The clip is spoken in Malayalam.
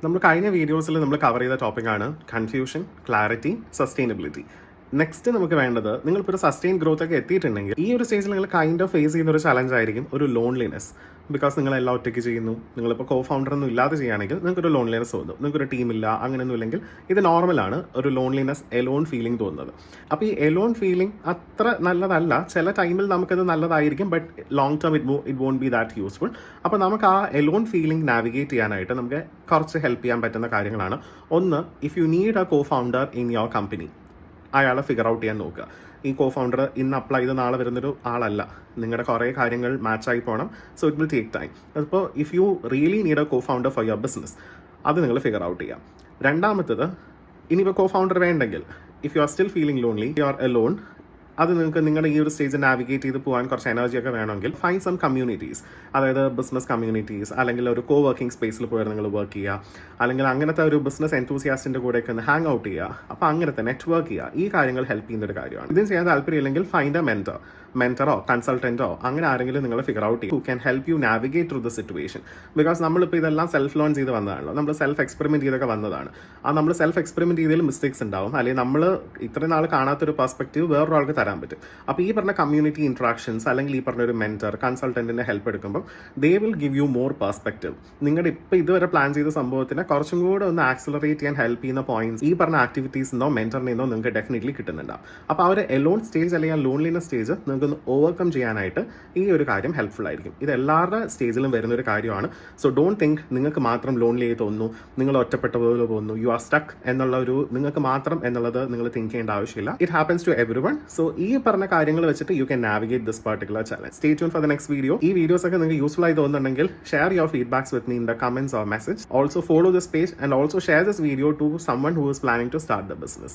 നമ്മൾ കഴിഞ്ഞ വീഡിയോസിൽ നമ്മൾ കവർ ചെയ്ത ടോപ്പിക്കാണ് കൺഫ്യൂഷൻ, ക്ലാരിറ്റി, സസ്റ്റൈനബിലിറ്റി. നെക്സ്റ്റ് നമുക്ക് വേണ്ടത്, നിങ്ങളിപ്പോൾ ഒരു സസ്റ്റെയിൻ ഗ്രോത്ത് ഒക്കെ എത്തിയിട്ടുണ്ടെങ്കിൽ ഈ ഒരു സ്റ്റേജിൽ നിങ്ങൾ കൈൻഡ് ഓഫ് ഫേസ് ചെയ്യുന്ന ഒരു ചലഞ്ച് ആയിരിക്കും ഒരു ലോൺലിനെസ്. ബിക്കോസ് നിങ്ങളെല്ലാം ഒറ്റയ്ക്ക് ചെയ്യുന്നു, നിങ്ങളിപ്പോൾ കോ ഫൗണ്ടർ ഒന്നും ഇല്ലാതെ ചെയ്യുകയാണെങ്കിൽ നിങ്ങൾക്കൊരു ലോൺലിനെസ് തോന്നും. നിങ്ങൾക്കൊരു ടീമില്ല, അങ്ങനെയൊന്നും ഇല്ലെങ്കിൽ ഇത് നോർമലാണ് ഒരു ലോൺലിനെസ്, എലോൺ ഫീലിംഗ് തോന്നുന്നത്. അപ്പോൾ ഈ എലോൺ ഫീലിംഗ് അത്ര നല്ലതല്ല. ചില ടൈമിൽ നമുക്കത് നല്ലതായിരിക്കും, but long term it won't be that useful. അപ്പോൾ നമുക്ക് ആ എലോൺ ഫീലിംഗ് നാവിഗേറ്റ് ചെയ്യാനായിട്ട് നമുക്ക് കുറച്ച് ഹെൽപ്പ് ചെയ്യാൻ പറ്റുന്ന കാര്യങ്ങളാണ്. ഒന്ന്, if you need a co founder in your company, അയാളെ ഫിഗർ ഔട്ട് ചെയ്യാൻ നോക്കുക. ഈ കോ ഫൗണ്ടർ ഇന്ന് അപ്ലൈ ചെയ്ത് നാളെ വരുന്നൊരു ആളല്ല. നിങ്ങളുടെ കുറേ കാര്യങ്ങൾ മാച്ചായി പോകണം. So it will take time. അതിപ്പോൾ if you really need a cofounder for your business, അത് നിങ്ങൾ ഫിഗർ ഔട്ട് ചെയ്യാം. രണ്ടാമത്തത്, ഇനിയിപ്പോൾ കോ ഫൗണ്ടർ വേണ്ടെങ്കിൽ, if you are still feeling lonely, you are alone, അത് നിങ്ങൾക്ക് നിങ്ങളുടെ ഈ ഒരു സ്റ്റേജ് നാവിഗേറ്റ് ചെയ്ത് പോകാൻ കുറച്ച് എനർജിയൊക്കെ വേണമെങ്കിൽ ഫൈൻഡ് സം കമ്മ്യൂണിറ്റീസ്. അതായത് ബിസിനസ് കമ്മ്യൂണിറ്റീസ്, അല്ലെങ്കിൽ ഒരു കോ വർക്കിംഗ് സ്പേസിൽ പോയി നിങ്ങൾ വർക്ക് ചെയ്യുക, അല്ലെങ്കിൽ അങ്ങനത്തെ ഒരു ബിസിനസ് എൻതൂസിയാസ്റ്റിൻ്റെ കൂടെയൊക്കെ ഒന്ന് ഹാങ് ഔട്ട് ചെയ്യുക. അപ്പോൾ അങ്ങനത്തെ നെറ്റ്വർക്ക് ചെയ്യുക. ഈ കാര്യങ്ങൾ ഹെൽപ്പ് ചെയ്യുന്ന ഒരു കാര്യമാണ്. ഇതും ചെയ്യാൻ താല്പര്യമില്ലെങ്കിൽ ഫൈൻഡ് എ മെൻറ്ററോ കൺസൾട്ടൻറ്റോ അങ്ങനെ ആരെങ്കിലും നിങ്ങൾ ഫിഗർ ഔട്ട് ചെയ്യും who can help you navigate through the situation. Because നമ്മളിപ്പോൾ ഇതെല്ലാം സെൽഫ് ലേൺ ചെയ്ത് വന്നതാണല്ലോ, നമ്മൾ സെൽഫ് എക്സ്പെരിമെൻറ്റ് ചെയ്തൊക്കെ വന്നതാണ്. ആ നമ്മൾ സെൽഫ് എക്സ്പെരിമെൻറ്റ് ചെയ്തതിൽ മിസ്റ്റേക്സ് ഉണ്ടാവും, അല്ലെങ്കിൽ നമ്മൾ ഇത്രയും നാൾ കാണാത്തൊരു പെർസ്പെക്റ്റീവ് വേറൊരാൾക്ക് തരാൻ പറ്റും. അപ്പോൾ ഈ പറഞ്ഞ കമ്മ്യൂണിറ്റി ഇൻട്രാക്ഷൻസ്, അല്ലെങ്കിൽ ഈ പറഞ്ഞ ഒരു മെൻറ്റർ, കൺസൾട്ടൻറ്റിൻ്റെ ഹെൽപ്പ് എടുക്കുമ്പോൾ they will give you more perspective. നിങ്ങളുടെ ഇപ്പോൾ ഇതുവരെ പ്ലാൻ ചെയ്ത സംഭവത്തിനെ കുറച്ചും കൂടെ ഒന്ന് ആക്സിലറേറ്റ് ചെയ്യാൻ ഹെൽപ്പ് ചെയ്യുന്ന പോയിന്റ്സ് ഈ പറഞ്ഞ ആക്ടിവിറ്റീസ് നിന്നോ മെൻറ്ററിൽ നിന്നോ നിങ്ങൾക്ക് ഡെഫിനറ്റ്ലി കിട്ടുന്നുണ്ടാവും. അപ്പോൾ ആ ഒരു എലോൺ സ്റ്റേജ് അല്ലെങ്കിൽ ലോൺലിനെസ് സ്റ്റേജ് നിങ്ങൾക്ക് ഓവർകം ചെയ്യാനായിട്ട് ഈ ഒരു കാര്യം ഹെൽപ്ഫുൾ ആയിരിക്കും. ഇത് എല്ലാവരുടെ സ്റ്റേജിലും വരുന്ന ഒരു കാര്യമാണ്. സോ ഡോണ്ട് തിങ്ക് നിങ്ങൾക്ക് മാത്രം ലോൺലി ആയി തോന്നുന്നു, നിങ്ങൾ ഒറ്റപ്പെട്ട പോലെ തോന്നുന്നു, യു ആർ സ്റ്റക്ക് എന്നുള്ള ഒരു നിങ്ങൾക്ക് മാത്രം എന്നുള്ളത് നിങ്ങൾ തിങ്ക് ചെയ്യേണ്ട ആവശ്യമില്ല. It happens to everyone. So ഈ പറഞ്ഞ കാര്യങ്ങൾ വെച്ചിട്ട് you can navigate this particular challenge. Stay tune for the next video. ഈ വീഡിയോസ് ഒക്കെ നിങ്ങൾക്ക് യൂസ്ഫുൾ ആയി തോന്നുന്നുണ്ടെങ്കിൽ share your feedbacks with me in the comments or message. Also follow this page and also share this video to someone who is planning to start the business.